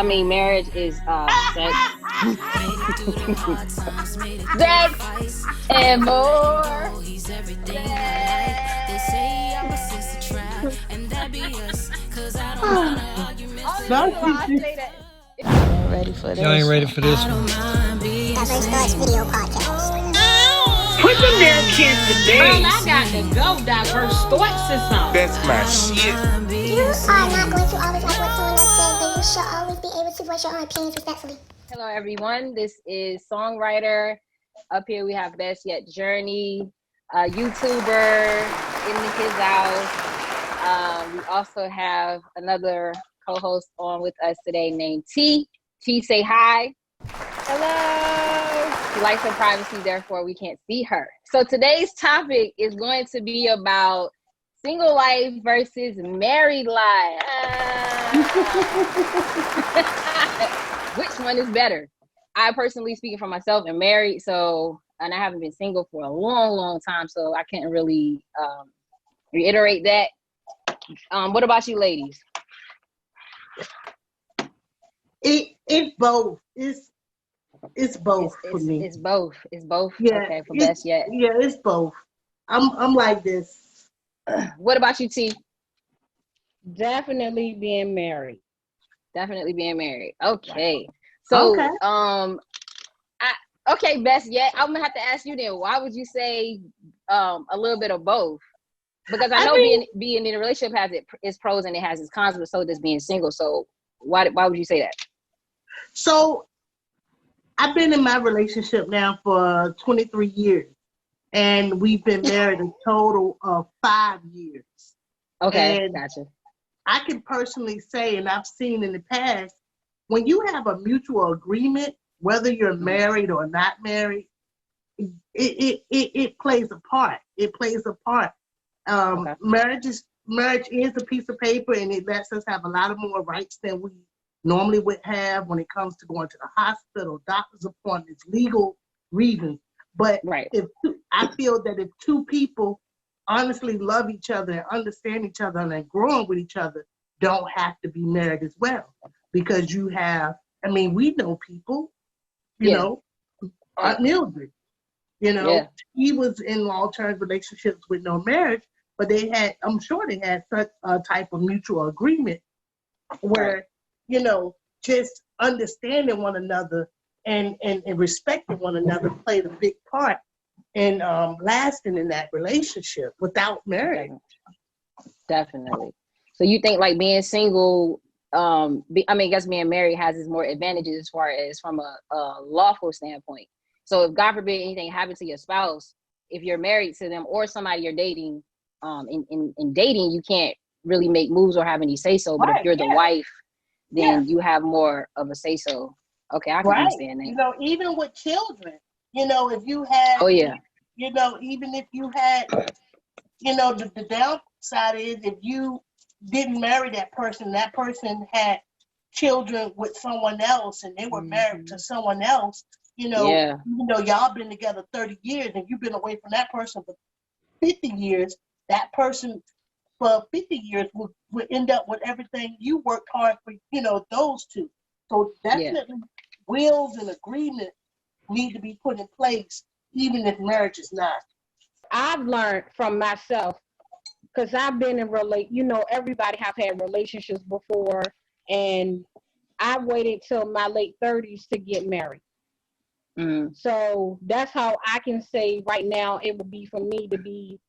Marriage is sex, sex and more. Only No, reason why I say that. Ready for Y'all ain't this? ready for this one. Diverse Thoughts Video Podcast. put them damn kids to Girl, bed. I got to go. Diverse thoughts or something. That's my shit. You are not going to always like what someone else says, but you should always be able to voice your own opinions respectfully. Hello, everyone. This is Songwryter. Up here we have Best Yet Journey, a YouTuber in his house. We also have another co-host on with us today named T. T, say hi. Hello. She likes her privacy, therefore we can't see her. So today's topic is going to be about single life versus married life. Which one is better? I personally, speaking for myself, am married, and I haven't been single for a long time, so I can't really reiterate that. What about you ladies? It's both. It's both for me. It's both. It's both. Yeah, Okay, for Best Yet. Yeah, it's both. I'm like this. What about you, T? Definitely being married. Definitely being married. Okay. So, Okay. Okay, Best Yet. I'm gonna have to ask you then. Why would you say a little bit of both? Because I know being in a relationship has its pros and it has its cons, but so does being single. So why would you say that? So I've been in my relationship now for 23 years, and we've been married a total of 5 years. Okay, and gotcha. I can personally say, and I've seen in the past, when you have a mutual agreement, whether you're married or not married, it plays a part. It plays a part. Okay. Marriage is a piece of paper, and it lets us have a lot of more rights than we normally would have when it comes to going to the hospital, doctor's appointments, legal reasons. But Right. I feel that if two people honestly love each other and understand each other and are growing with each other, don't have to be married as well. Because you have, we know people, you know, Aunt Mildred, he was in long-term relationships with no marriage, but I'm sure they had such a type of mutual agreement where, just understanding one another and respecting one another played a big part in lasting in that relationship without marriage. Definitely. So you think like being single, I guess being married has its more advantages as far as from a lawful standpoint. So if God forbid anything happened to your spouse, if you're married to them or somebody you're dating, in dating, you can't really make moves or have any say so. But if you're the wife, then you have more of a say so. Okay, I can understand that. Even with children, if you had, even if you had, the downside is if you didn't marry that person had children with someone else and they were married to someone else, even though y'all been together 30 years and you've been away from that person for 50 years, that person for 50 years would end up with everything you worked hard for, those two. So definitely wills and agreement need to be put in place, even if marriage is not. I've learned from myself, because I've been in everybody have had relationships before, and I waited till my late 30s to get married. So that's how I can say right now it would be for me to be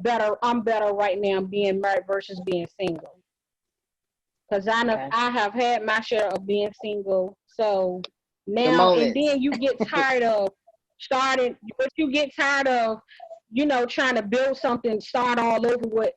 better. I'm better right now being married versus being single. Because I have had my share of being single. So now, and then you get tired of trying to build something, start all over with,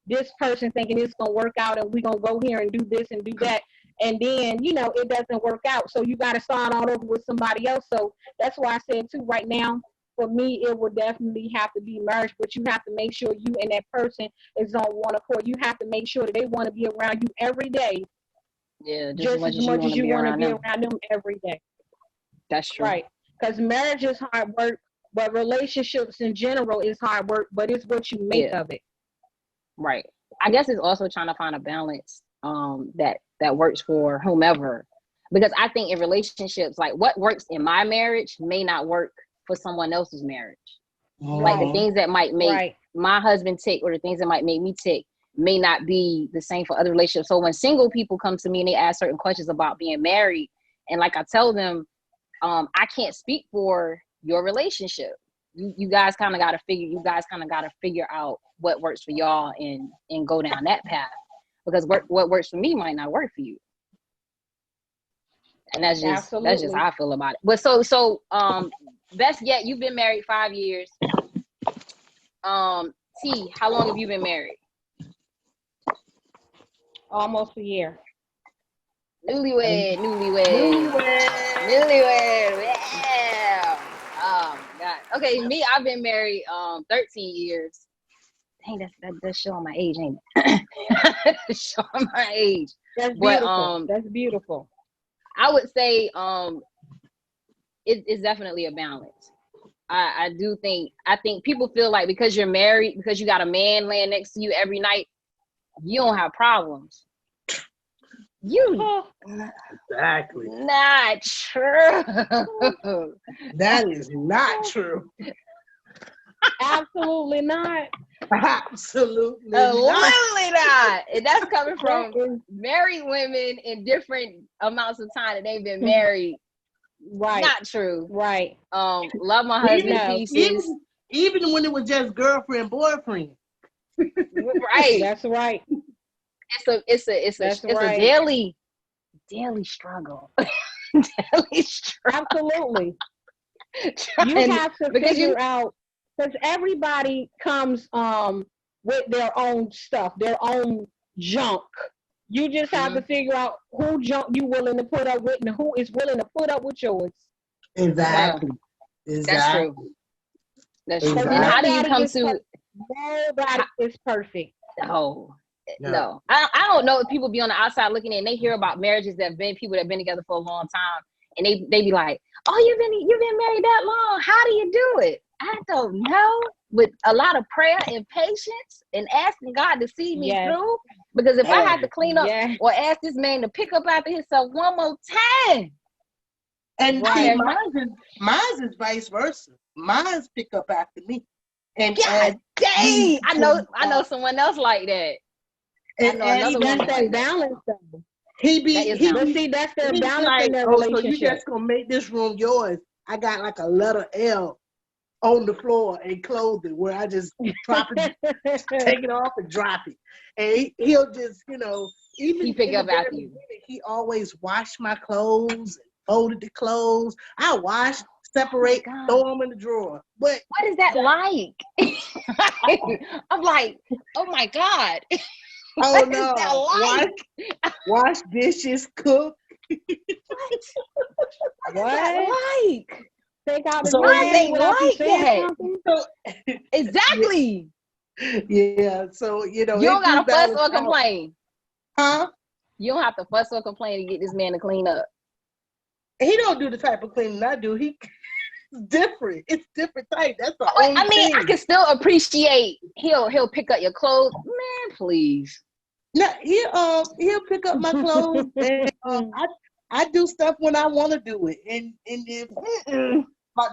this person thinking it's going to work out and we're going to go here and do this and do that. And then, it doesn't work out. So you got to start all over with somebody else. So that's why I said too, right now, for me, it would definitely have to be marriage, but you have to make sure you and that person is on one accord. You have to make sure that they want to be around you every day. Yeah, just as much as you want to be around them every day. That's true. Right. Because marriage is hard work, but relationships in general is hard work, but it's what you make of it. Right. I guess it's also trying to find a balance that that works for whomever. Because I think in relationships, like what works in my marriage may not work for someone else's marriage. Like the things that might make my husband tick or the things that might make me tick may not be the same for other relationships. So when single people come to me and they ask certain questions about being married, and like I tell them, I can't speak for your relationship. You guys kind of got to figure out what works for y'all and go down that path, because what works for me might not work for you. And that's just how I feel about it. But so best yet, you've been married 5 years. T, how long have you been married? Almost a year. Newlywed. Yeah. Oh my God. Okay, me, I've been married 13 years. Dang, that's showing my age, ain't it? Showing my age. That's beautiful. That's beautiful. I would say it's definitely a balance. I think people feel like because you're married, because you got a man laying next to you every night, you don't have problems. Exactly. Not true. That is not true. Absolutely not. Absolutely literally not. And that's coming from married women in different amounts of time that they've been married. Right. Not true. Right. Love my husband to pieces. Even when it was just girlfriend, boyfriend. Right. That's right. It's a daily struggle. Daily struggle. Absolutely. You have to figure out, because everybody comes with their own stuff, their own junk. You just have to figure out who junk you willing to put up with and who is willing to put up with yours. Exactly. That's true. That's true. And how do you come to? Nobody is perfect. No. I don't know if people be on the outside looking in and they hear about marriages that have been people that have been together for a long time, and they be like, "Oh, you've been married that long. How do you do it?" I don't know. With a lot of prayer and patience and asking God to see me through. Because if I had to clean up or ask this man to pick up after himself one more time. And mine's is vice versa. Mine's pick up after me. And God dang, I know someone else like that. And that's that balance though. That's their balance in their relationship. So you just gonna make this room yours. I got like a letter L on the floor and clothing where I just drop it, take it off and drop it. And he'll just, even he pick up after you. He always washed my clothes and folded the clothes. I wash, separate, throw them in the drawer. But what is that like? I'm like, oh my God. Oh no! Wash dishes, cook. What? Take out the they like that. Exactly. Yeah. So you don't gotta fuss or complain. Huh? You don't have to fuss or complain to get this man to clean up. He don't do the type of cleaning I do. He's different. It's different type. That's the only thing. I can still appreciate. He'll pick up your clothes, man. Please. No, he'll pick up my clothes, and I do stuff when I want to do it, and if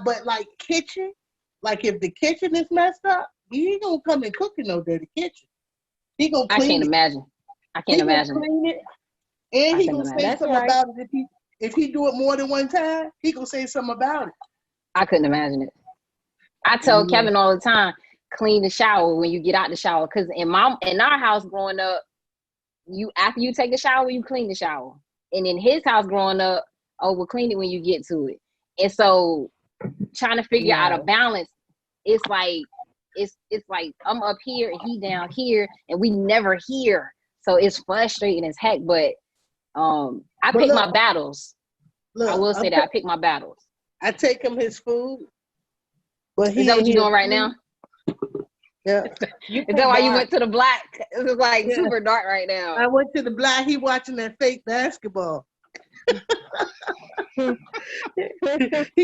but like kitchen, like if the kitchen is messed up, he ain't gonna come and cook in no dirty kitchen. He gonna clean I can't it. imagine. I can't imagine. Clean it, and he gonna say something about it if he do it more than one time. He gonna say something about it. I couldn't imagine it. I tell Kevin all the time, clean the shower when you get out the shower, because in our house growing up, after you take a shower, you clean the shower. And in his house growing up, we'll clean it when you get to it. And so trying to figure out a balance, it's like I'm up here and he down here and we never here. So it's frustrating as heck, but I pick my battles. I will say that I pick my battles. I take him his food. But is that what you're doing right now? Yeah. Is that why you went to the black? It was like super dark right now. I went to the black. He watching that fake basketball. He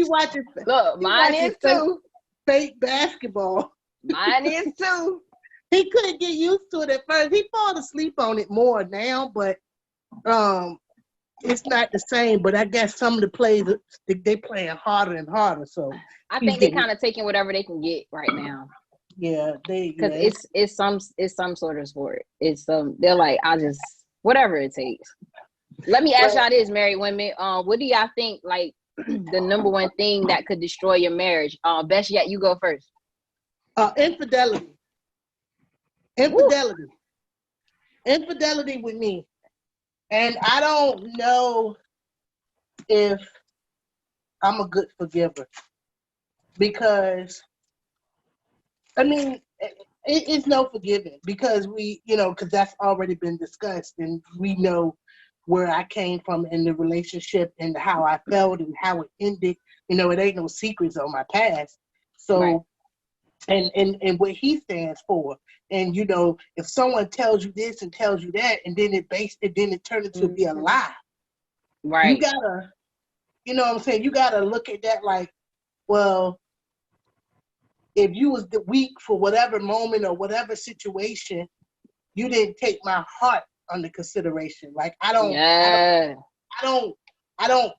watching. Look, mine is too. Fake basketball. Mine is too. He couldn't get used to it at first. He fall asleep on it more now, but it's not the same, but I guess some of the plays they playing harder and harder. So I think they kind of taking whatever they can get right now. Yeah, because it's some sort of sport. It's they're like, I'll just whatever it takes. Let me ask y'all this, married women. What do y'all think like the number one thing that could destroy your marriage? Best yet, you go first. Infidelity with me. And I don't know if I'm a good forgiver, because I mean, it's no forgiving, because because that's already been discussed, and we know where I came from in the relationship and how I felt and how it ended. It ain't no secrets on my past. So, right. and what he stands for. And, if someone tells you this and tells you that, and then it turns into be a lie. Right. You gotta, what I'm saying? You gotta look at that like, well, if you was weak for whatever moment or whatever situation, you didn't take my heart under consideration. Like I don't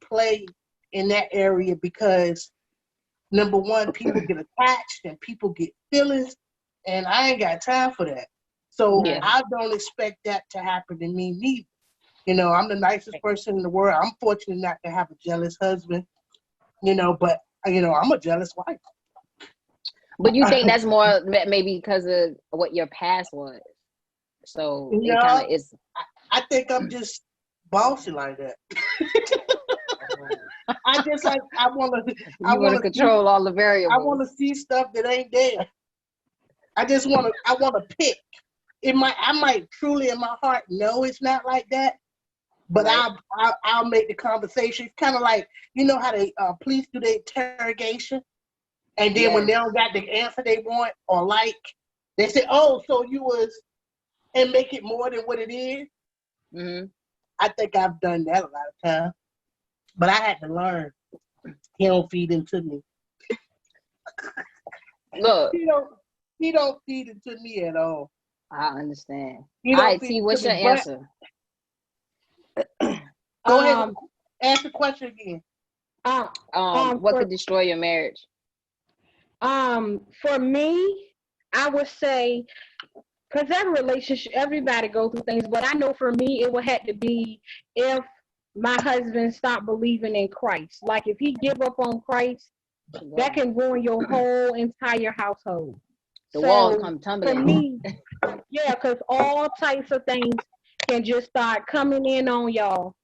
play in that area, because number one, people get attached and people get feelings, and I ain't got time for that. So I don't expect that to happen to me neither. I'm the nicest person in the world. I'm fortunate not to have a jealous husband, but I'm a jealous wife. But you think that's more maybe because of what your past was? So it kind of is. I think I'm just bossy like that. I just like I want to control all the variables. I want to see stuff that ain't there. I want to pick. I might truly in my heart know it's not like that, but right. I'll make the conversation. It's kind of like how they police do their interrogation. And then when they don't got the answer they want or like, they say, "Oh, so you was," and make it more than what it is. Mm-hmm. I think I've done that a lot of times, but I had to learn. He don't feed into me. Look, he don't feed into me at all. I understand. All right, T, what's your answer? Go ahead. Ask the question again. What could destroy your marriage? For me, I would say, because every relationship, everybody goes through things, but I know for me, it would have to be if my husband stopped believing in Christ. Like if he give up on Christ, that can ruin your whole entire household. The walls come tumbling. For me, because all types of things can just start coming in on y'all.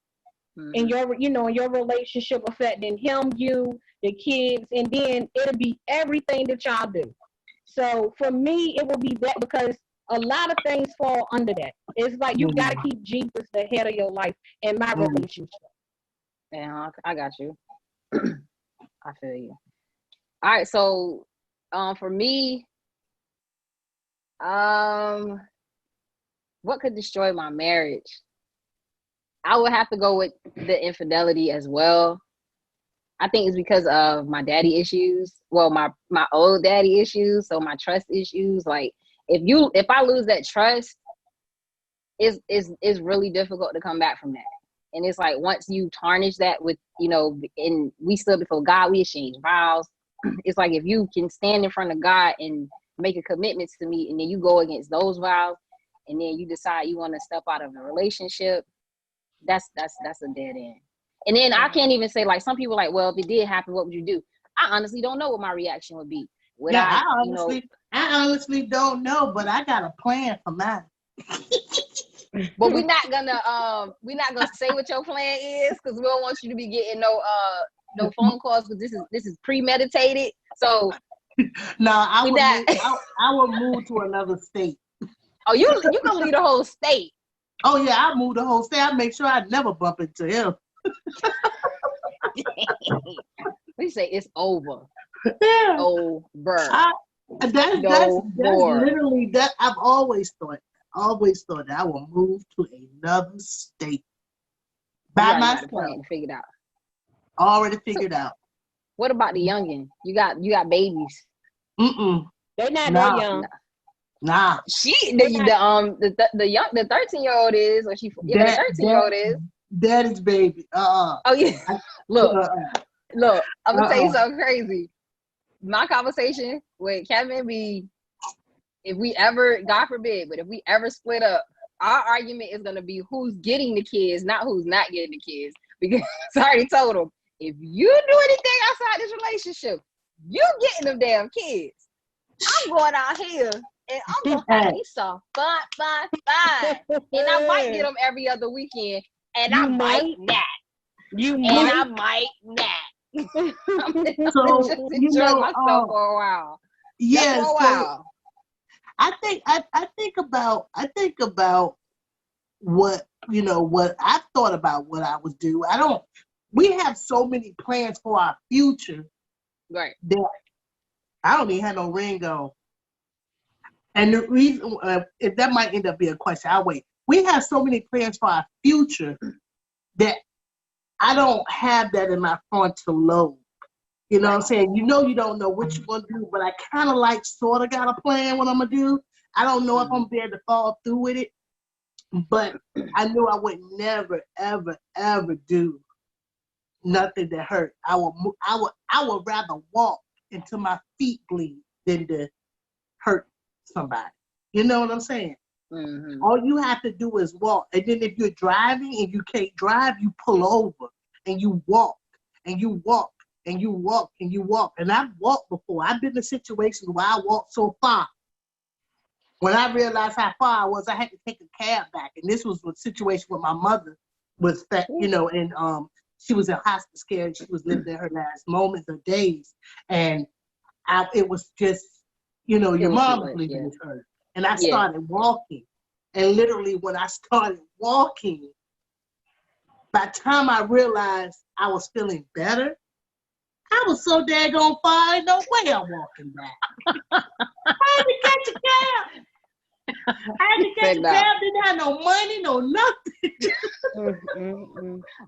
And your relationship affecting him, you, the kids, and then it'll be everything that y'all do. So for me, it will be that, because a lot of things fall under that. It's like you got to keep Jesus the head of your life in my relationship. Yeah, I got you. I feel you. All right, so for me, what could destroy my marriage? I would have to go with the infidelity as well. I think it's because of my daddy issues. Well, my old daddy issues. So my trust issues. Like if I lose that trust, it's really difficult to come back from that. And it's like once you tarnish that with, and we stood before God, we exchanged vows. It's like if you can stand in front of God and make a commitment to me, and then you go against those vows, and then you decide you want to step out of a relationship, that's a dead end. And then I can't even say, like, some people like, well, if it did happen, what would you do? I honestly don't know what my reaction would be. I honestly don't know, but I got a plan for mine. But we're not gonna say what your plan is, because we don't want you to be getting no phone calls, because this is premeditated. So no, I will move to another state. Oh, you gonna leave the whole state? Oh yeah, I move the whole state. I make sure I never bump into him. We say it's over. Yeah. Over. That's literally that. I've always thought that I will move to another state by myself. Figured out. Already figured out. What about the youngin? You got babies? They're not that young. Nah. The 13-year-old is, or she, yeah, the 13-year-old is. Daddy's baby. Oh yeah. Look, I'm gonna tell you something crazy. My conversation with Kevin be, if we ever, God forbid, but if we ever split up, our argument is gonna be who's getting the kids, not who's not getting the kids. Because I already told him, if you do anything outside this relationship, you getting them damn kids. I'm going out here and I'm gonna find me some fun. And I might get them every other weekend, and I might not. I might not. So just enjoy myself for a while. Yeah, for a while. I think about what what I thought about what I would do. We have so many plans for our future, right? That I don't even have no ring on. And the reason, if that might end up being a question, I'll wait. We have so many plans for our future that I don't have that in my frontal lobe. You know what I'm saying? You don't know what you're going to do, but I kind of sort of got a plan what I'm going to do. I don't know if I'm going to be able to follow through with it, but I knew I would never, ever, ever do nothing that hurt. I would rather walk until my feet bleed than to hurt somebody. You know what I'm saying? Mm-hmm. All you have to do is walk. And then if you're driving and you can't drive, you pull over and you walk and you walk and you walk and you walk. And I've walked before. I've been in situations where I walked so far. When I realized how far I was, I had to take a cab back. And this was a situation where my mother was, and she was in hospice care. She was living in her last moments or days. And it was just, your mom was leaving this earth. And I started walking. And literally when I started walking, by the time I realized I was feeling better, I was so daggone far, ain't no way I'm walking back. I had to catch a cab. Didn't have no money, no nothing.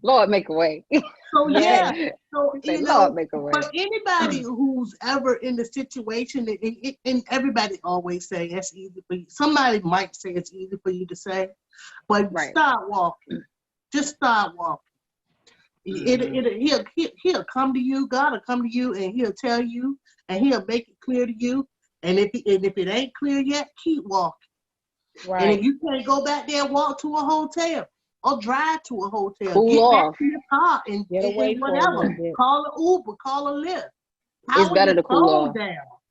Lord, make a way. So yeah. So Lord, make a way. For anybody who's ever in the situation, and everybody always say it's easy for you. Somebody might say it's easy for you to say, but start walking. Just start walking. He'll come to you. God will come to you, and he'll tell you, and he'll make it clear to you. And if it ain't clear yet, keep walking. Right. And if you can't go back there, walk to a hotel or drive to a hotel. Cool Get off. back to your car and whatever. Call an Uber, call a Lyft. It's better to cool off.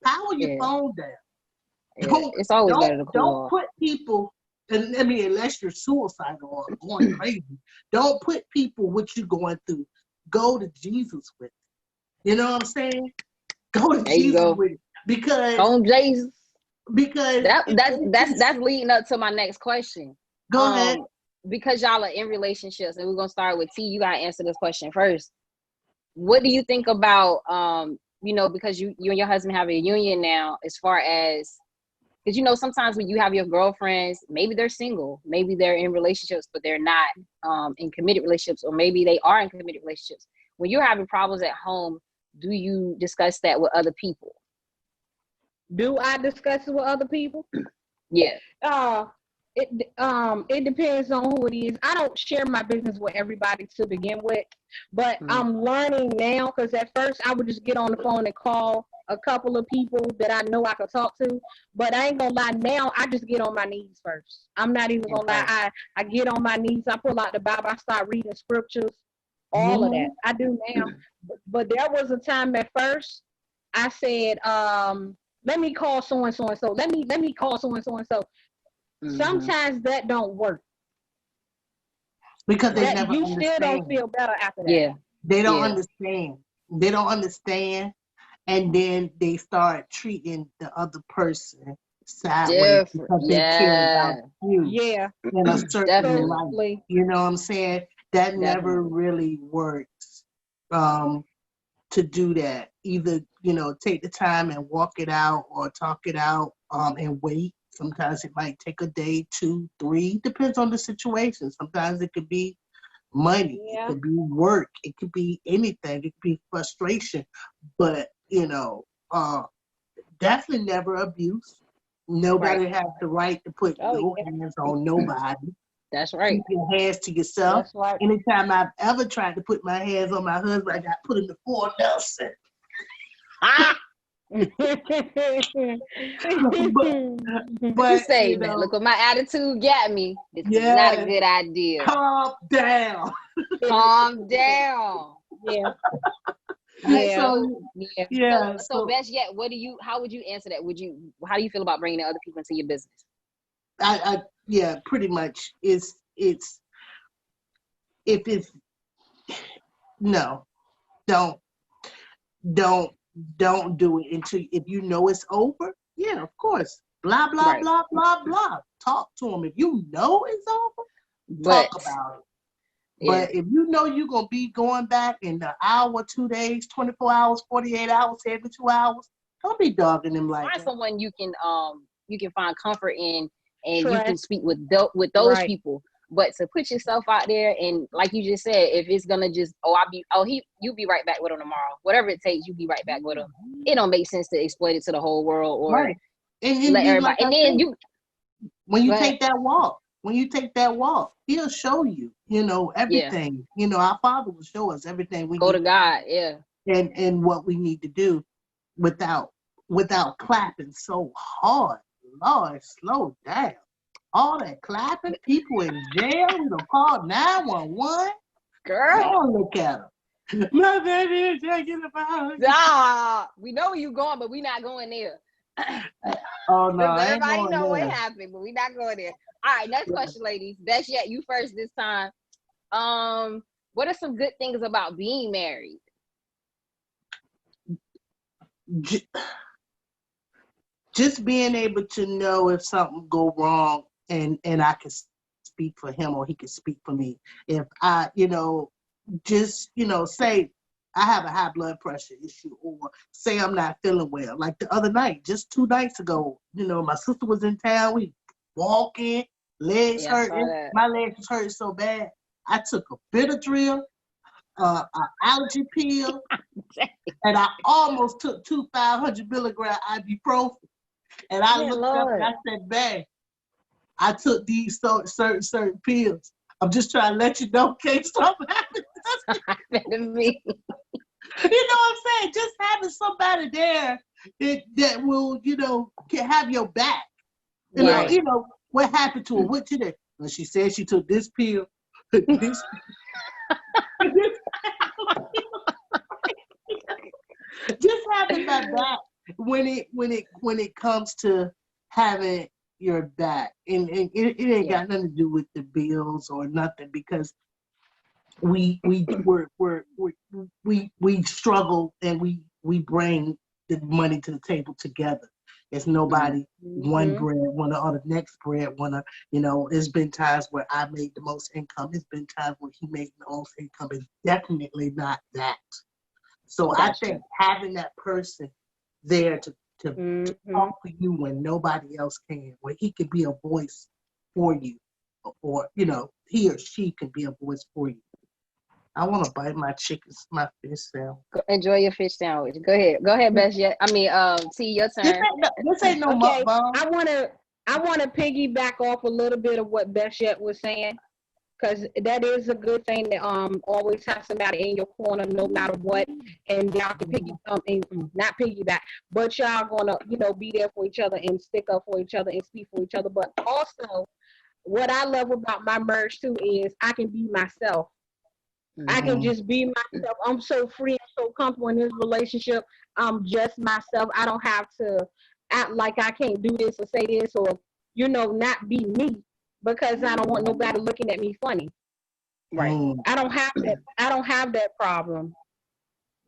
Power your phone down. Yeah. It's always better to cool off. Don't put people, and I mean, unless you're suicidal or going crazy, don't put people what you're going through. Go to Jesus with it. You know what I'm saying? Go to Jesus with it. Because Jesus. Because that's leading up to my next question. Go ahead. Because y'all are in relationships, and we're gonna start with T. You gotta answer this question first. What do you think about because you and your husband have a union now, as far as, because sometimes when you have your girlfriends, maybe they're single, maybe they're in relationships, but they're not in committed relationships, or maybe they are in committed relationships. When you're having problems at home, do you discuss that with other people? Do I discuss it with other people? Yeah. It depends on who it is. I don't share my business with everybody to begin with, but I'm learning now, because at first I would just get on the phone and call a couple of people that I know I could talk to. But I ain't gonna lie, now I just get on my knees first. I'm not even gonna lie. I get on my knees. I pull out the Bible. I start reading scriptures. All of that I do now. But there was a time at first I said, let me call so and so and so. Let me call so and so and so. Sometimes that don't work, because they never you understand. Still don't feel better after that. Yeah, they don't understand. They don't understand, and then they start treating the other person sideways because they care about you. Yeah, in a certain light. You know what I'm saying? That never really works. To do that, either take the time and walk it out, or talk it out, and wait. Sometimes it might take a day, 2, 3, depends on the situation. Sometimes it could be money, it could be work, it could be anything, it could be frustration, but definitely never abuse. Nobody has the right to put no yeah. hands on nobody. That's right. Keep your hands to yourself. That's right. Anytime I've ever tried to put my hands on my husband, I got put in the full Nelson. but You say, you know, look what my attitude got me. This is yeah, not a good idea. calm down. Calm down. Yeah. So best yet, how would you answer that? How do you feel about bringing other people into your business? Yeah, pretty much. If it's no, don't do it until if you know it's over. Yeah, of course. Blah blah Right. blah blah blah. Talk to them if you know it's over. Talk about it. Yeah. But if you know you're gonna be going back in an hour, 2 days, 24 hours, 48 hours, 72 hours, don't be dogging them like find that. someone you can find comfort in, and Trust. you can speak with those people. But to put yourself out there, and like you just said, if it's gonna just you be right back with him tomorrow. Whatever it takes, you be right back with him. It don't make sense to exploit it to the whole world or Right. And let everybody. like And then when you take that walk, he'll show you, everything. Yeah. Our Father will show us everything we go need to God. Yeah. and what we need to do without clapping so hard. Lord, slow down. All that clapping, people in jail, call 911. Girl. Don't look at them. My baby is taking about. We know where you going, but we not going there. Oh no, everybody know what happened, but we not going there. All right, next question, ladies. Best yet, you first this time. What are some good things about being married? Just being able to know if something go wrong and I can speak for him or he can speak for me. If I, say I have a high blood pressure issue or say I'm not feeling well. Like the other night, just 2 nights ago, my sister was in town. We walking, legs hurting. My legs was hurting so bad. I took a Benadryl, an allergy pill, and I almost took 2 500 milligram ibuprofen. And I looked up and I said, "Babe, I took these certain pills. I'm just trying to let you know, can't stop happening to me." You know what I'm saying? Just having somebody there that will, can have your back. Right. What happened to her? What you did? Well, she said she took this pill. Just having my back when it comes to having your back, and it ain't got nothing to do with the bills or nothing, because we struggle and we bring the money to the table together. There's nobody one breadwinner or the next breadwinner. There's been times where I made the most income. There's been times where he made the most income. It's definitely not that. So I think having that person there to talk for you when nobody else can, where he could be a voice for you, or he or she can be a voice for you. I want to bite my fish sandwich. Enjoy your fish sandwich. Go ahead, Best yet. T, your turn. This ain't no mukbang. I want to piggyback off a little bit of what Best yet was saying, because that is a good thing to always have somebody in your corner no matter what, and y'all can not piggyback, but y'all gonna be there for each other and stick up for each other and speak for each other. But also, what I love about my marriage too is I can be myself. I can just be myself. I'm so free and so comfortable in this relationship. I'm just myself. I don't have to act like I can't do this or say this or not be me, because I don't want nobody looking at me funny. Right. I don't have that problem.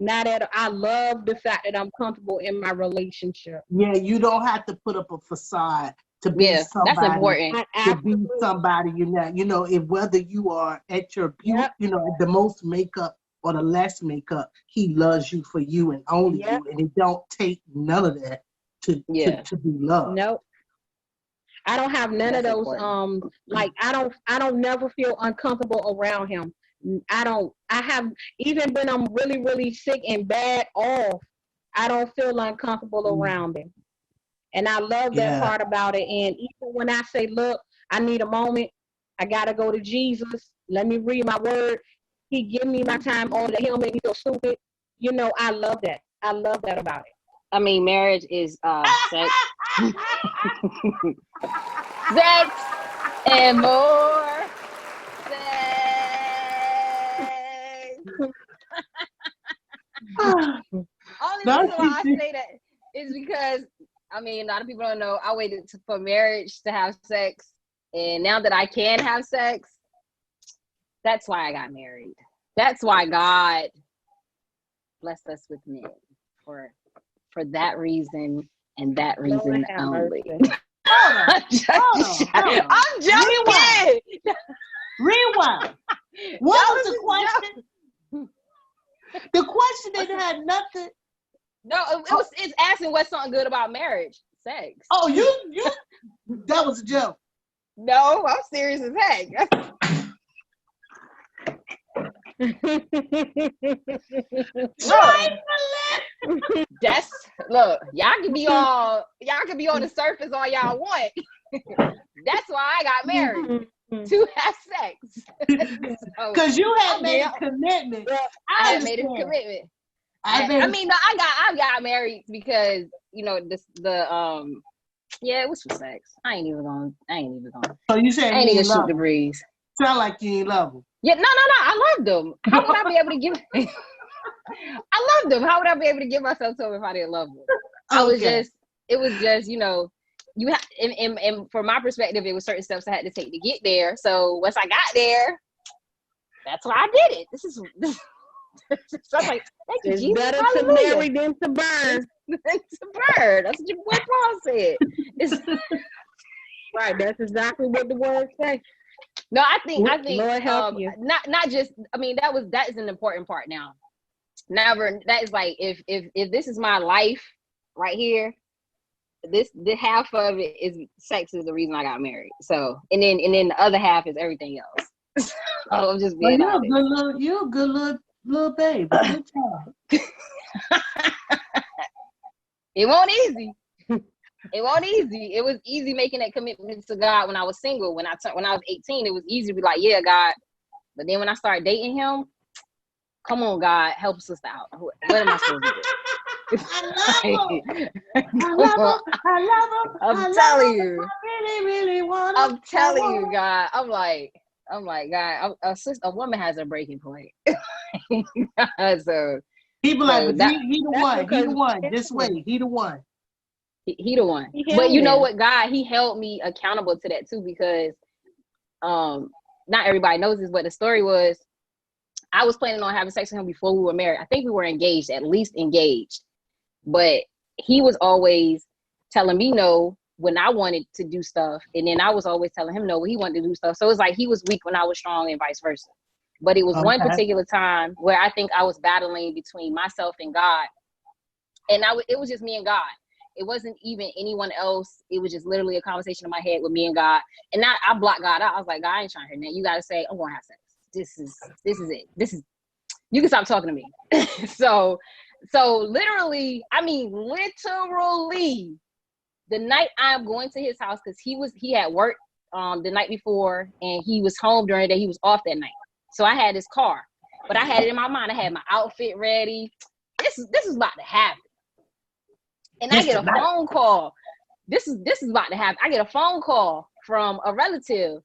Not at I love the fact that I'm comfortable in my relationship. Yeah, you don't have to put up a facade to be somebody. That's important. To be somebody, if whether you are at your the most makeup or the less makeup, he loves you for you and only you, and it don't take none of that to be loved. Nope. I don't have none of those. Like I don't never feel uncomfortable around him. I have, even when I'm really, really sick and bad off, I don't feel uncomfortable around him. And I love that part about it. And even when I say, look, I need a moment, I got to go to Jesus. Let me read my word. He give me my time on that. He don't make me feel stupid. You know, I love that. I love that about it. I mean, marriage is sex. Sex and more sex. Only reason why I say that is because, I mean, a lot of people don't know, I waited for marriage to have sex. And now that I can have sex, that's why I got married. That's why God blessed us with men. For that reason and that reason only. I'm just kidding. Rewind. What was the question? The question that had nothing. No, it's asking what's something good about marriage. Sex. Oh, you that was a joke. No, I'm serious as heck. Look, y'all can be on the surface all y'all want. That's why I got married. To have sex. Because you had made a commitment. I had made a commitment. I got married because, you know, it was for sex. I ain't even going. So you said I ain't even shoot the breeze. Sound like you ain't love them. Yeah, no. I loved them. How would I be able to give? I loved them. How would I be able to give myself to them if I didn't love them? It was just, you know, you have, and from my perspective, it was certain steps I had to take to get there. So once I got there, that's why I did it. So I'm like, thank you, it's Jesus. better Hallelujah. to marry than to burn. To burn. That's what your boy Paul said. Right. That's exactly what the words say. No, I think Lord help you. Not just, I mean, that is an important part now. Never, that is like, if this is my life right here, the half of it is sex is the reason I got married. So, and then the other half is everything else. I'm just being honest. You're a good little baby. Good job. It wasn't easy. It wasn't easy. It was easy making that commitment to God when I was single. When I was 18, it was easy to be like, yeah, God. But then when I started dating him, come on, God, help a sister out. What am I supposed to do? I love him. I'm telling you. I really want him. I'm telling you, God. I'm like, God, a woman has a breaking point. So people like, he the one. This way, he the one. He the one. But you know what, God, he held me accountable to that too, because not everybody knows this, but the story was I was planning on having sex with him before we were married. I think we were engaged, at least engaged. But he was always telling me no when I wanted to do stuff. And then I was always telling him no when he wanted to do stuff. So it was like he was weak when I was strong and vice versa. But it was one particular time where I think I was battling between myself and God. And it was just me and God. It wasn't even anyone else. It was just literally a conversation in my head with me and God. And I blocked God out. I was like, God, I ain't trying to hear that. You got to say, I'm going to have sex. This is it. You can stop talking to me. So literally, the night I'm going to his house, because he had work the night before and he was home during the day. He was off that night. So I had his car, but I had it in my mind. I had my outfit ready. This is about to happen. And I get a phone call. This is about to happen. I get a phone call from a relative,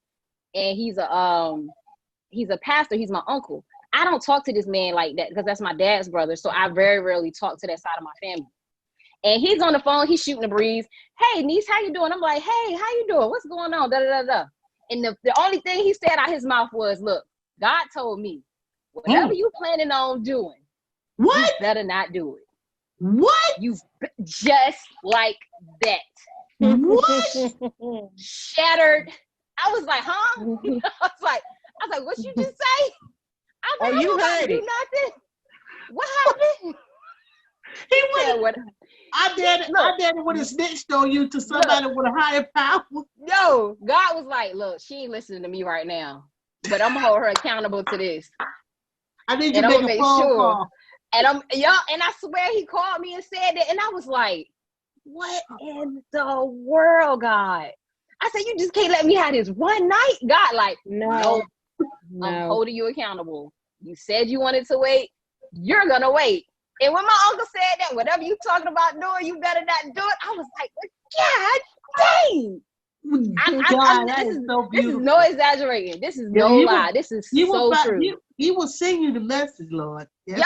and he's a pastor. He's my uncle. I don't talk to this man like that because that's my dad's brother. So I very rarely talk to that side of my family. And he's on the phone. He's shooting the breeze. Hey, niece, how you doing? I'm like, hey, how you doing? What's going on? Da da da da. And the only thing he said out his mouth was, look, God told me, whatever you planning on doing, you better not do it. What? You just like that. What? Shattered. I was like, huh? I was like, what you just say? I was like, you heard it. Nothing. What happened? He went. I did it when it snitched on you to somebody with a higher power. No, God was like, look, she ain't listening to me right now, but I'm gonna hold her accountable to this. I need you to make a phone call. And I swear he called me and said that, and I was like, what in the world, God? I said, you just can't let me have this one night. God, like, no, I'm holding you accountable. You said you wanted to wait. You're going to wait. And when my uncle said that, whatever you talking about doing, you better not do it. I was like, God dang. That is so beautiful. This is no exaggerating. This is no lie. This is so true. He will send you the message, Lord. Yes,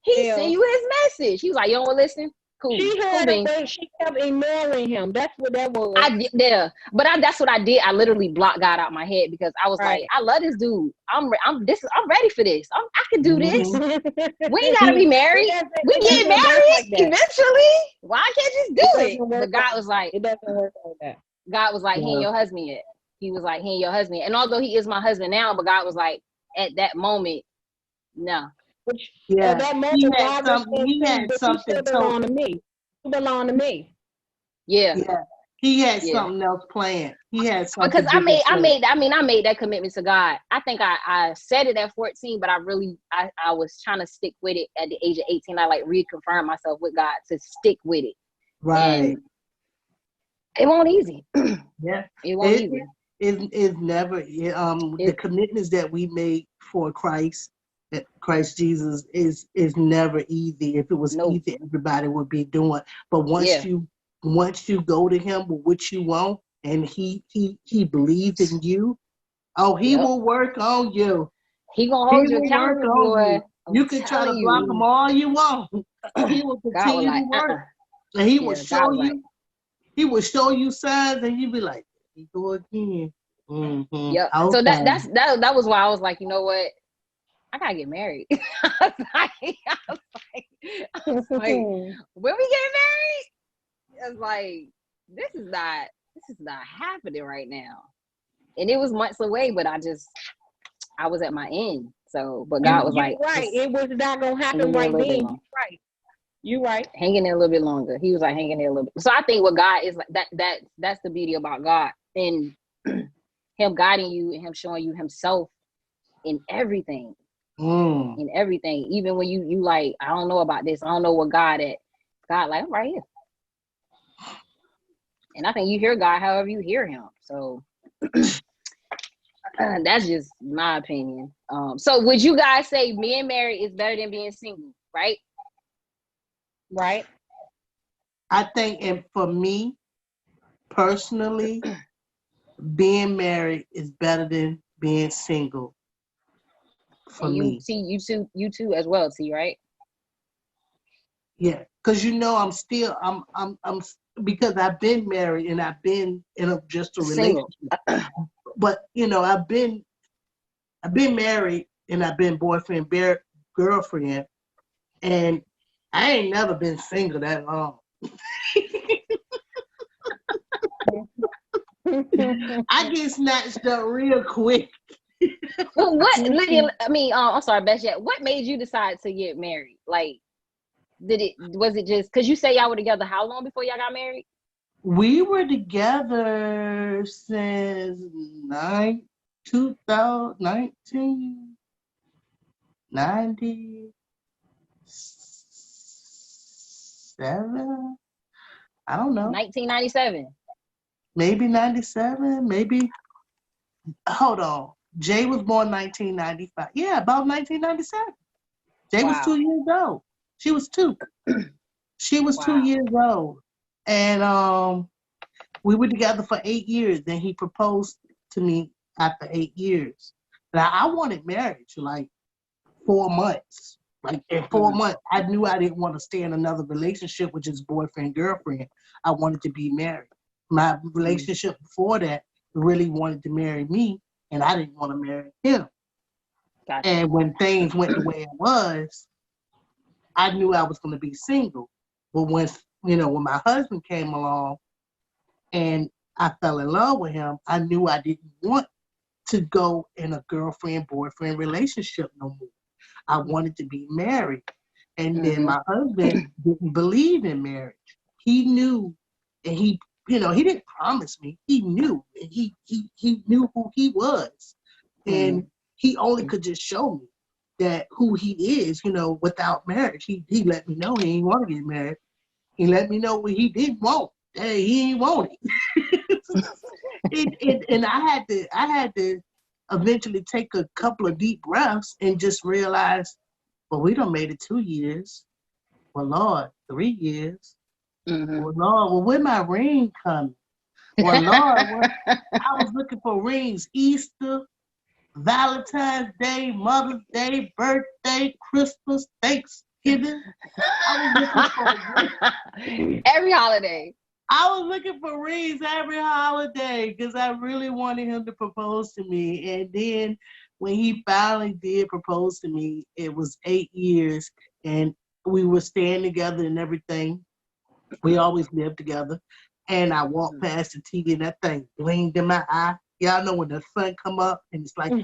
he sent you his message. He was like, you don't want to listen? Cool. She heard cool it. She kept ignoring him. That's what that was. That's what I did. I literally blocked God out my head because I was like, I love this dude. I'm ready for this. I can do this. We ain't gotta be married. We get married eventually. Why can't you just do it? But God was like, it doesn't work like that. God was like, he ain't your husband yet. He was like, he ain't your husband. And although he is my husband now, but God was like, at that moment, no. At that moment, he had something to belong to me. You belong to me. Yeah. He had something else planned. He had something because I made that commitment to God. I think I said it at 14, but I was trying to stick with it at the age of 18. I like reconfirmed myself with God to stick with it. Right. And it won't easy. Yeah. It won't easy. It's never the commitments that we made for Christ Jesus is never easy. If it was easy, everybody would be doing. But once you go to him with what you want and he believes in you, he will work on you. He gonna hold you accountable, boy. You can try to block him all you want. He will continue to work. And he will show you. He will show you signs, and you be like, "He go again." Mm-hmm. Yeah. Okay. So that was why I was like, you know what? I gotta get married. I was like, when we get married, I was like, this is not happening right now. And it was months away, but I was at my end. So, but God was like, right, it was not gonna happen right then. Right. You right. Hanging there a little bit longer. He was like hanging there a little bit. So I think what God is like that's the beauty about God and him guiding you and him showing you himself in everything. In everything. Even when you like, I don't know about this. I don't know what God like, I'm right here. And I think you hear God however you hear him. So that's just my opinion. So would you guys say being married is better than being single, right? Right. I think, and for me personally, being married is better than being single. For me, see you too as well. See, right? Yeah, because I'm still I'm because I've been married and I've been in just a relationship. But I've been married and I've been boyfriend, girlfriend, and I ain't never been single that long. I get snatched up real quick. Well, Lydia? I'm sorry, BESTYET. What made you decide to get married? Like, was it just because you say y'all were together? How long before y'all got married? We were together since 1997. I don't know. 1997. Maybe 97. Maybe. Hold on. Jay was born 1995. Yeah, about 1997. Jay was 2 years old. She was 2. She was 2 years old. And we were together for 8 years. Then he proposed to me after 8 years. Now, I wanted marriage like 4 months. Like in 4 months, I knew I didn't want to stay in another relationship with just boyfriend, girlfriend. I wanted to be married. My relationship before that really wanted to marry me, and I didn't want to marry him. Gotcha. And when things went the way it was, I knew I was going to be single. But when my husband came along and I fell in love with him, I knew I didn't want to go in a girlfriend-boyfriend relationship no more. I wanted to be married. And then my husband didn't believe in marriage. He knew, and he didn't promise me. He knew, and he knew who he was. And he only could just show me that who he is, without marriage. He let me know he didn't want to get married. He let me know what he didn't want. Hey, he ain't want it. And I had to eventually take a couple of deep breaths and just realize, well, we done made it 2 years. Well, Lord, 3 years. Mm-hmm. Well, Lord, well, where my ring coming? Well, Lord, I was looking for rings. Easter, Valentine's Day, Mother's Day, birthday, Christmas, Thanksgiving. I was looking for every holiday. I was looking for rings every holiday because I really wanted him to propose to me. And then when he finally did propose to me, it was 8 years, and we were staying together and everything. We always lived together. And I walked past the TV and that thing blinked in my eye. Y'all know when the sun come up and it's like the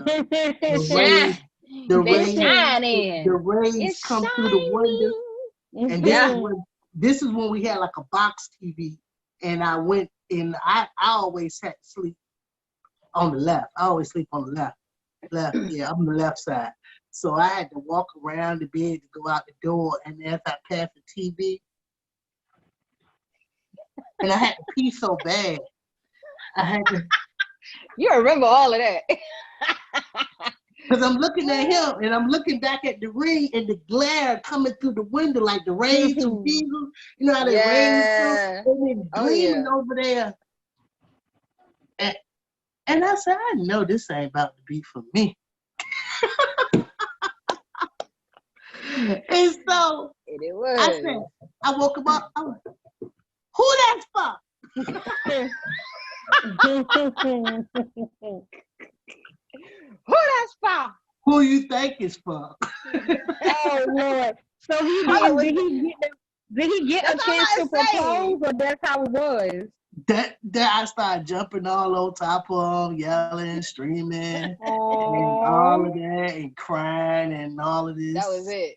rays come through the window. And this is when we had like a box TV. And I went in, I always had to sleep on the left. I always sleep on the left. Yeah, I'm the left side. So I had to walk around the bed to go out the door. And as I passed the TV, and I had to pee so bad. I had to. You remember all of that. Because I'm looking at him and I'm looking back at the ring and the glare coming through the window like the rays from Jesus. You know how they rays through? And it's gleaming over there. And I said, I know this ain't about to be for me. And so it was. I said, I woke him up. I was, who that's for? Who that's for? Who you think it's for? Oh Lord! So did he get a chance to propose, or that's how it was? That I started jumping all on top of him, yelling, screaming, and all of that, and crying, and all of this. That was it.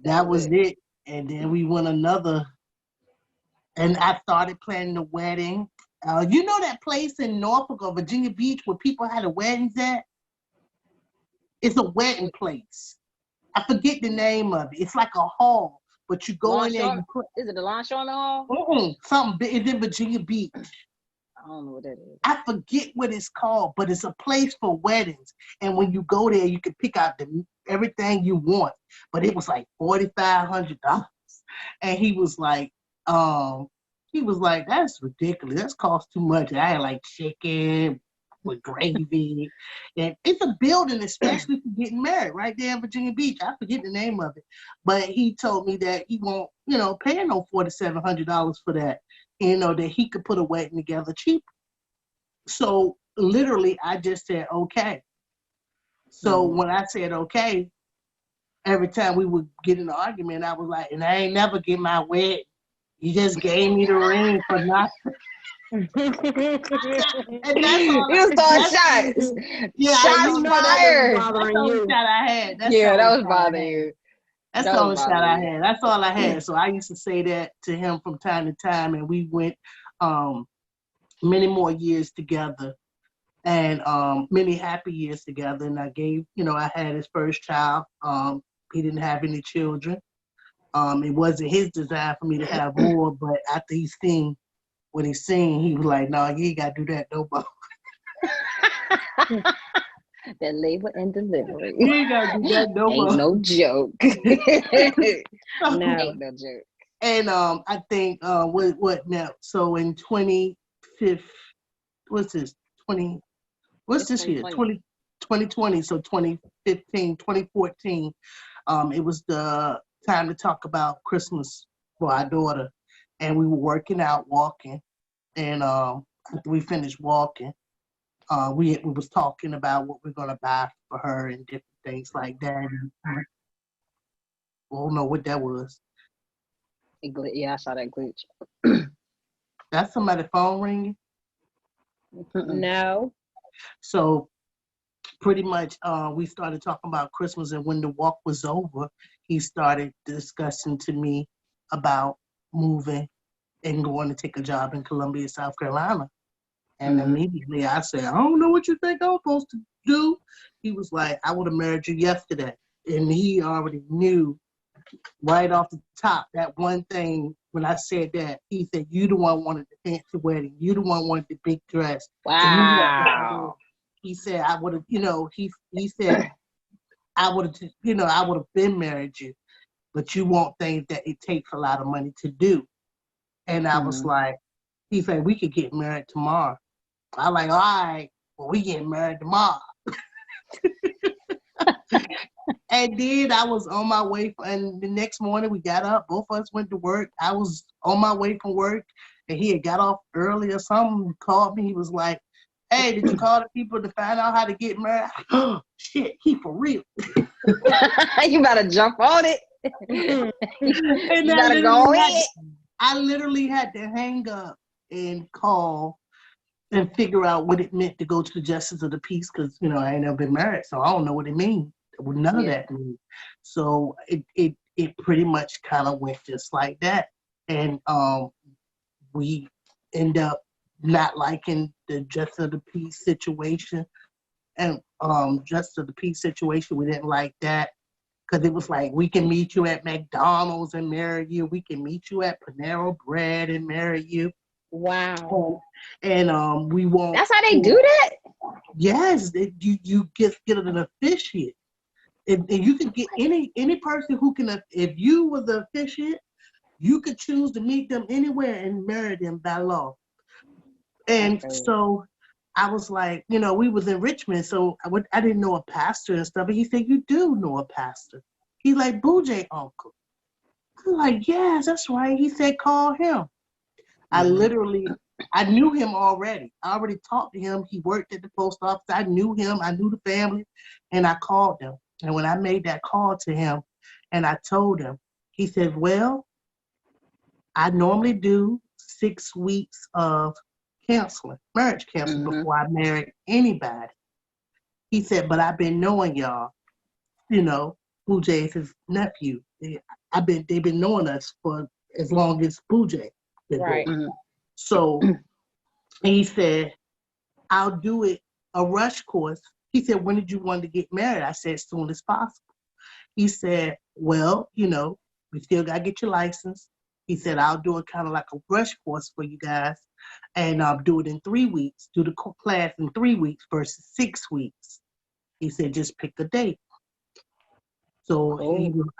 That was it. And then we went another, and I started planning the wedding. You know that place in Norfolk or Virginia Beach where people had the weddings at? It's a wedding place. I forget the name of it. It's like a hall, but you go in there. Is it the Longshoreman Hall? Something big. It's in Virginia Beach. I don't know what that is. I forget what it's called, but it's a place for weddings. And when you go there, you can pick out everything you want. But it was like $4,500. And he was like, that's ridiculous. That's cost too much. I had like chicken with gravy. And it's a building especially for getting married right there in Virginia Beach. I forget the name of it. But he told me that he won't, pay no $4,700 for that. That he could put a wedding together cheap. So literally I just said, okay. So when I said okay, every time we would get in an argument, I was like, and I ain't never get my wedding. You just gave me the ring for nothing. And that's all. You was throwing shots. Yeah, shots fired. That's the only shot I had. That was bothering you. That's the only shot I had. That's all I had. So I used to say that to him from time to time, and we went many more years together, and many happy years together. And I gave, I had his first child. He didn't have any children. It wasn't his desire for me to have more, but after he seen what he seen, he was like, "No, you ain't got to do that no more." That labor and delivery. You ain't got to do that no more. Ain't no joke. No. Ain't no joke. And I think what now? So in 2015, what's this? 20? What's this year? 2020. So 2015, 2014. It was the time to talk about Christmas for our daughter, and we were working out, walking, and after we finished walking, we was talking about what we're gonna buy for her and different things like that. And I don't know what that was. Yeah, I saw that glitch. That's somebody's phone ringing. No. So pretty much we started talking about Christmas, and when the walk was over, he started discussing to me about moving and going to take a job in Columbia, South Carolina. And immediately I said, I don't know what you think I'm supposed to do. He was like, I would have married you yesterday. And he already knew right off the top that one thing when I said that, he said, "You the one wanted the fancy wedding. You the one wanted the big dress." Wow. He said, "I would have, he said, I would have, I would have been married you, but you want things that it takes a lot of money to do." And I was like, he said, "We could get married tomorrow." I like, "All right, well, we getting married tomorrow." And then I was on my way, and the next morning we got up. Both of us went to work. I was on my way from work, and he had got off early or something. He called me. He was like, "Hey, did you call the people to find out how to get married?" Oh, shit, he for real. You better jump on it. And you better go in. I literally had to hang up and call and figure out what it meant to go to the justice of the peace, because I ain't never been married, so I don't know what it means. What none of that means. So it pretty much kind of went just like that, and we end up not liking the justice of the peace situation, and justice of the peace situation, we didn't like that. Because it was like, we can meet you at McDonald's and marry you. We can meet you at Panera Bread and marry you. Wow. And we won't. That's how they do that? Yes. You get an officiate. And you can get any person who can, if you were the officiate, you could choose to meet them anywhere and marry them by law. And so I was like, we was in Richmond, so I didn't know a pastor and stuff. But he said, "You do know a pastor." He's like, "Boojay uncle." I'm like, "Yes, that's right." He said, "Call him." I knew him already. I already talked to him. He worked at the post office. I knew him. I knew the family. And I called him. And when I made that call to him and I told him, he said, "Well, I normally do 6 weeks of marriage counseling before I married anybody." He said, "But I've been knowing y'all, Boojay is his nephew. They've been knowing us for as long as Boojay been right. doing." So he said, "I'll do it a rush course." He said, "When did you want to get married?" I said, "As soon as possible." He said, "Well, we still got to get your license." He said, "I'll do it kind of like a rush course for you guys, and I'll do it in 3 weeks, do the class in 3 weeks versus 6 weeks." He said, "Just pick a date." So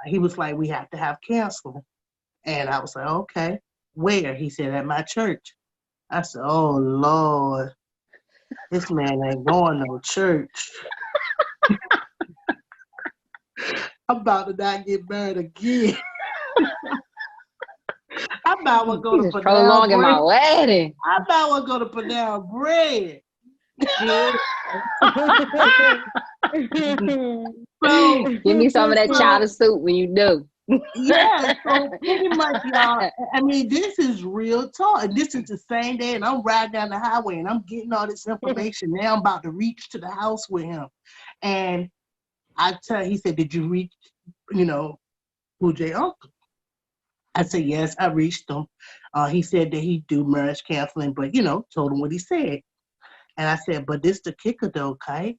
he was like, "We have to have counseling." And I was like, "Okay, where?" He said, "At my church." I said, "Oh, Lord, this man ain't going to no church." I'm about to not get married again. I'm about to go to Panera prolonging my wedding. I'm about to go to Panera Bread. So give me some of that chowder soup when you do. Yeah, so pretty much, y'all. I mean, this is real talk. And this is the same day, and I'm riding down the highway, and I'm getting all this information. Now I'm about to reach to the house with him, and he said, "Did you reach, Boojay uncle?" I said, "Yes, I reached him." He said that he'd do marriage counseling, but told him what he said. And I said, "But this the kicker though, Kite."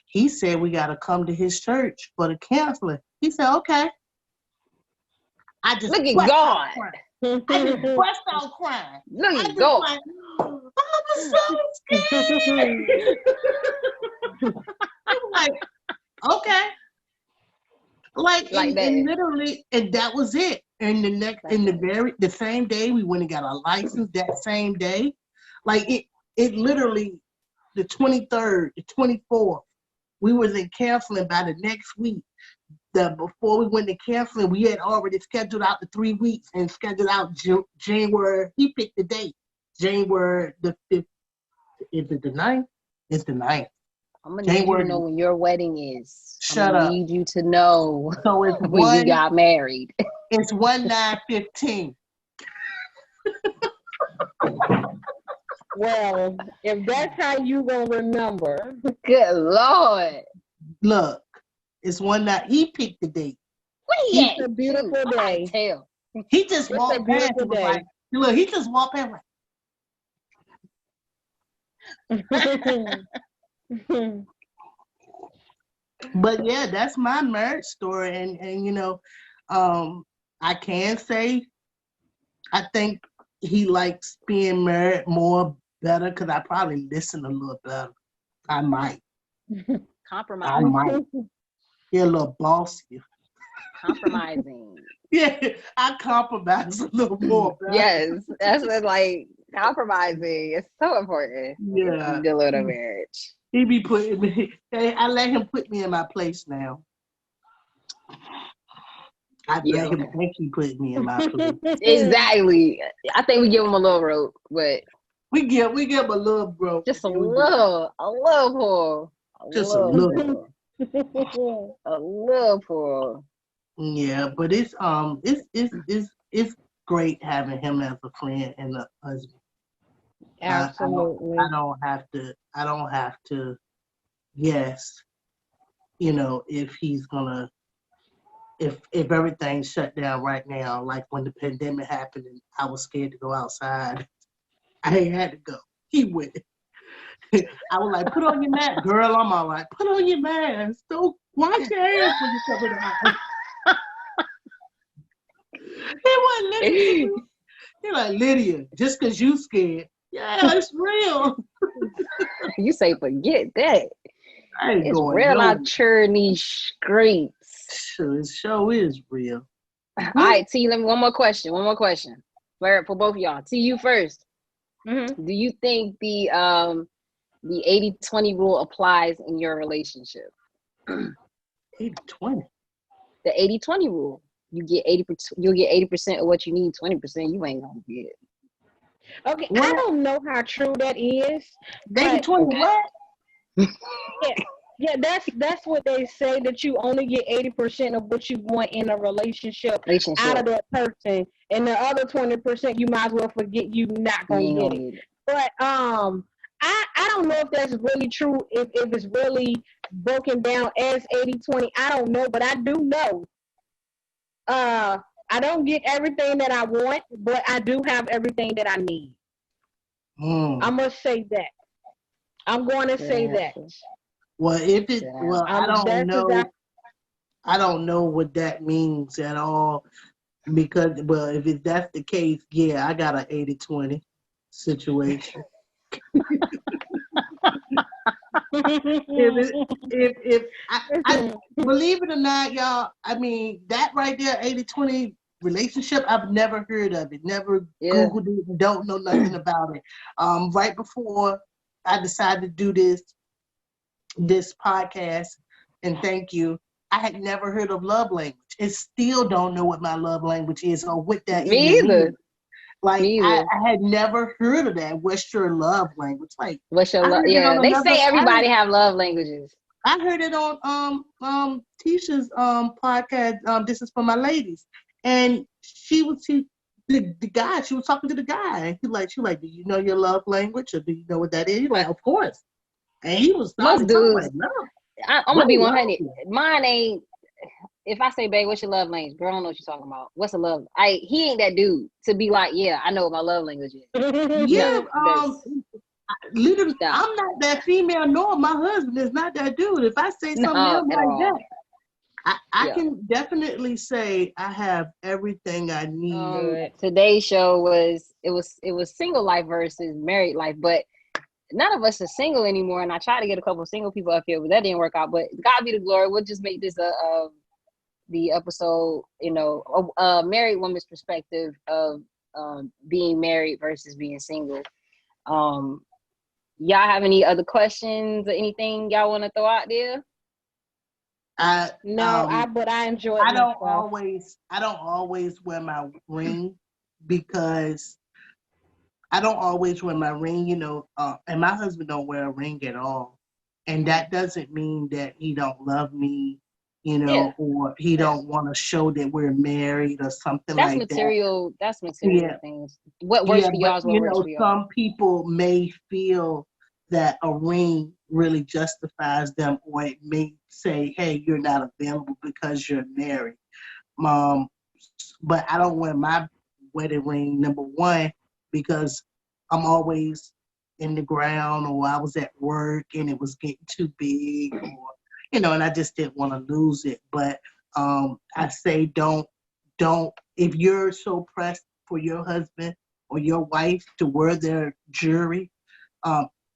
He said, "We got to come to his church for the counseling." He said, "Okay." I just look at God. I just bust out crying. Look at God. Like, I was so scared. I'm like, okay. Like that. And literally, and that was it. And the same day, we went and got our license that same day. Like it literally, the 23rd, the 24th, we was in counseling by the next week. Before we went to counseling, we had already scheduled out the 3 weeks and scheduled out January. He picked the date. January the 5th. Is it the 9th? It's the 9th. I'm going to need you to know when your wedding is. Shut up. I need you to know so it's when you got married. It's 1/9/15. Well, if that's how you going to remember. Good Lord. Look. It's 1/9. He picked the date. It's a beautiful day. Tell. He just walked past and was like, look, he just walked past like. But yeah, that's my marriage story. And I can say I think he likes being married more better because I probably listen a little better. I might. Compromise. You're a little bossy. Compromising. Yeah, I compromise a little more. Yes, that's what, like, compromising. It's so important. Yeah. In the little marriage. He be putting me. Hey, I let him put me in my place now. I let him think he put me in my place. Exactly. I think we give him a little rope, but we give him a little rope. Just a little pull. Just a little. A little pull. Yeah, but it's great having him as a friend and a husband. Absolutely. I don't have to guess, if he's gonna if everything's shut down right now, like when the pandemic happened and I was scared to go outside. I ain't had to go. He went. I was like, put on your mask. Girl, I'm all right. Put on your mask. Don't wash your hands when you come in the house. He wasn't listening. He's like, Lydia, just because you scared. Yeah, it's real. You say forget that. It's real out here in these streets. It sure is real. All right, T, let me one more question. For both of y'all. T, you first. Mm-hmm. Do you think the 80-20 rule applies in your relationship? 80-20? The 80-20 rule. You get 80%. You'll get 80% of what you need. 20% you ain't gonna get. Okay, what? I don't know how true that is. 80-20 what? Yeah, that's what they say, that you only get 80% of what you want in a relationship out of that person, and the other 20% you might as well forget, you not gonna get it. But I don't know if that's really true. If it's really broken down as 80-20, I don't know, but I do know. I don't get everything that I want, but I do have everything that I need. I must say that. I'm going to say that. Well, I don't know. I don't know what that means at all, because, if that's the case, yeah, I got an 80-20 situation. if I believe it or not, y'all, I mean, that right there, 80-20 relationship, I've never heard of it, never Googled it, don't know nothing about it. Right before I decided to do this podcast, and thank you, I had never heard of love language, and still don't know what my love language is or what that Me either. Means. Like, I had never heard of that. What's your love language? Like, what's your love? Yeah, they say everybody have love languages. I heard it on Tisha's podcast. This is for my ladies, and the guy. She was talking to the guy. She was like, do you know your love language, or do you know what that is? He's like, of course. And he was most dudes. Like, no. I'm gonna be 100. Mine ain't. If I say, babe, what's your love language? Girl, I don't know what you're talking about. What's a love? He ain't that dude to be like, yeah, I know what my love language is. Yeah, literally, I'm not that female, nor my husband is not that dude. If I say something else like that, I can definitely say I have everything I need. Today's show was single life versus married life, but none of us are single anymore. And I tried to get a couple of single people up here, but that didn't work out. But God be the glory. We'll just make this the episode, a married woman's perspective of being married versus being single. Y'all have any other questions or anything y'all want to throw out there? But I enjoy it. I don't always wear my ring, because I don't always wear my ring, and my husband don't wear a ring at all. And that doesn't mean that he don't love me, or he don't want to show that we're married or something like that. That's material things. What works for y'all is what works for y'all. Some people may feel that a ring really justifies them, or it may say, hey, you're not available because you're married. But I don't wear my wedding ring, number one, because I'm always in the ground, or I was at work and it was getting too big, or and I just didn't want to lose it. But I say don't if you're so pressed for your husband or your wife to wear their jewelry,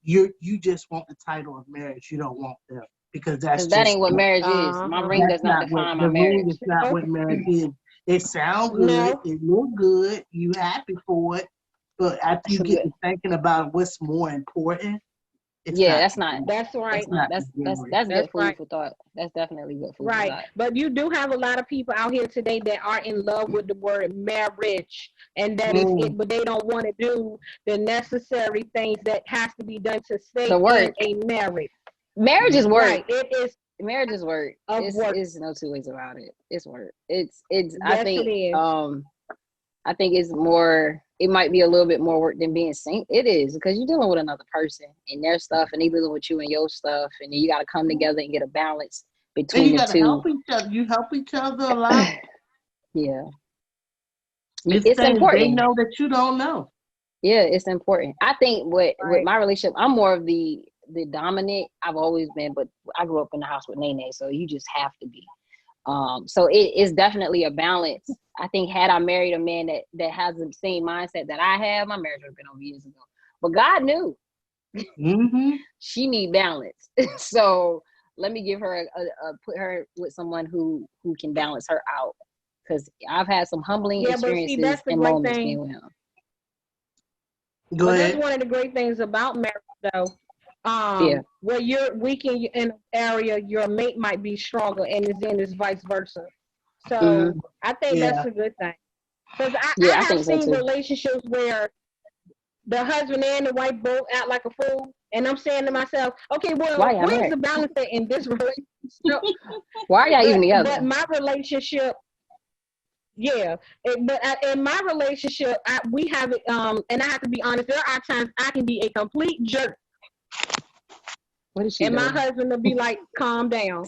you just want the title of marriage. You don't want them, because that's that just ain't what marriage is. My ring does not define my marriage. Ring is not what marriage is. It sounds good. It look good. You happy for it. But after you get to thinking about what's more important, that's not. That's right. That's good food for thought. That's definitely good food for thought. But you do have a lot of people out here today that are in love with the word marriage, and that is it. But they don't want to do the necessary things that has to be done to stay in a marriage. Marriage is work. Right. It is. Marriage is work. It's no two ways about it. It's work. It's. Yes, I think. It is. I think it's more. It might be a little bit more work than being single. It is, because you're dealing with another person and their stuff, and they dealing with you and your stuff, and then you got to come together and get a balance between the two. Help each other. You help each other a lot. Yeah. It's important. They know that you don't know. Yeah, it's important. I think with my relationship, I'm more of the dominant. I've always been, but I grew up in the house with Nene, so you just have to be. So it is definitely a balance. I think had I married a man that has the same mindset that I have, my marriage would have been over years ago. But God knew she need balance. So let me give her put her with someone who can balance her out. Because I've had some humbling experiences and moments being with him. Go ahead. That's one of the great things about marriage, though. Where you're weak in an area, your mate might be stronger, and it's vice versa. So I think that's a good thing. Because I have seen relationships where the husband and the wife both act like a fool, and I'm saying to myself, okay, well, where's the balance in this relationship? Why are y'all even together? But my relationship, but in my relationship, we have it, and I have to be honest, there are times I can be a complete jerk. What is she and doing? My husband will be like, calm down.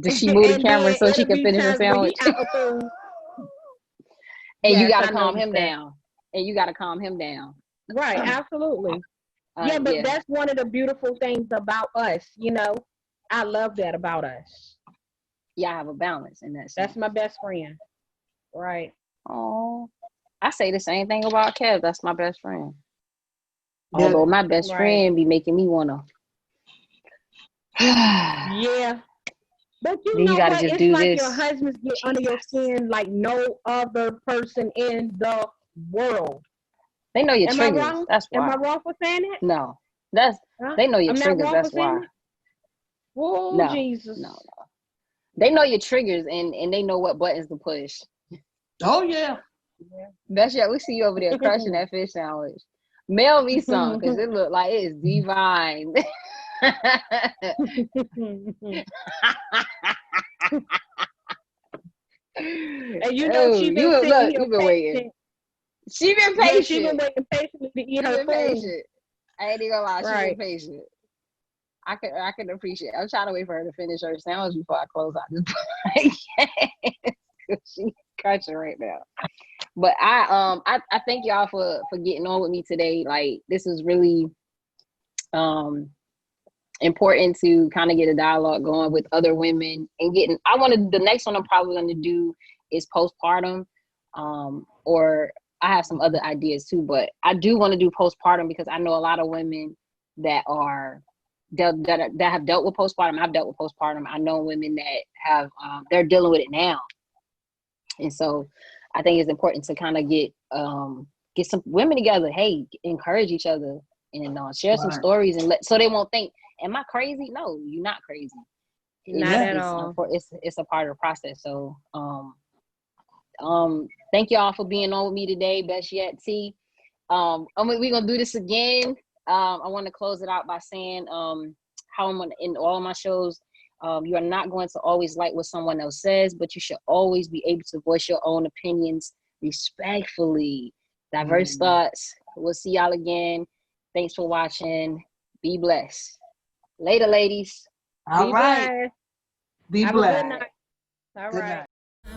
Did she move the camera so she can finish her sandwich? And you got to calm him down. And you got to calm him down. Right, absolutely. But that's one of the beautiful things about us, you know. I love that about us. Yeah, I have a balance in that sense. That's my best friend. Right. Oh, I say the same thing about Kev. That's my best friend. Although my best friend be making me want to. Yeah. But you know what? It's like your husbands get under your skin like no other person in the world. They know your triggers. That's why. Am I wrong for saying it? No. They know your triggers. That's why. Oh, no, Jesus. No. They know your triggers and they know what buttons to push. Oh, yeah. That's we see you over there crushing that fish sandwich. Mail me some, because it look like it is divine. And you know you've been waiting. She been patient. Yeah, she been waiting patiently to eat her food. Patient. I ain't even gonna lie, she been patient. I can appreciate it. I'm trying to wait for her to finish her sandwich before I close out this podcast. She's crunching right now. But I thank y'all for getting on with me today. Like, this is really important to kind of get a dialogue going with other women and the next one I'm probably going to do is postpartum, or I have some other ideas too, but I do want to do postpartum because I know a lot of women that have dealt with postpartum. I've dealt with postpartum. I know women that have, they're dealing with it now. And so I think it's important to kind of get some women together. Hey, encourage each other and share some stories so they won't think, am I crazy? No, you're not crazy. Not at all. It's a part of the process. So, thank y'all for being on with me today. Best yet, T. We're gonna do this again. I want to close it out by saying how I'm in all of my shows. You are not going to always like what someone else says, but you should always be able to voice your own opinions respectfully. Diverse thoughts. We'll see y'all again. Thanks for watching. Be blessed. Later, ladies. All right. Be blessed. All right.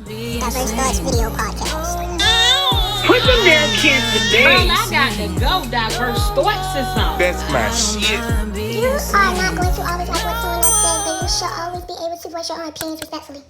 Diverse Thoughts Video Podcast. Put them damn kids to bed. Girl, I got to go. Diverse Thoughts is on. That's my shit. You are not going to always like what someone else says, but you should always be able to voice your own opinions respectfully.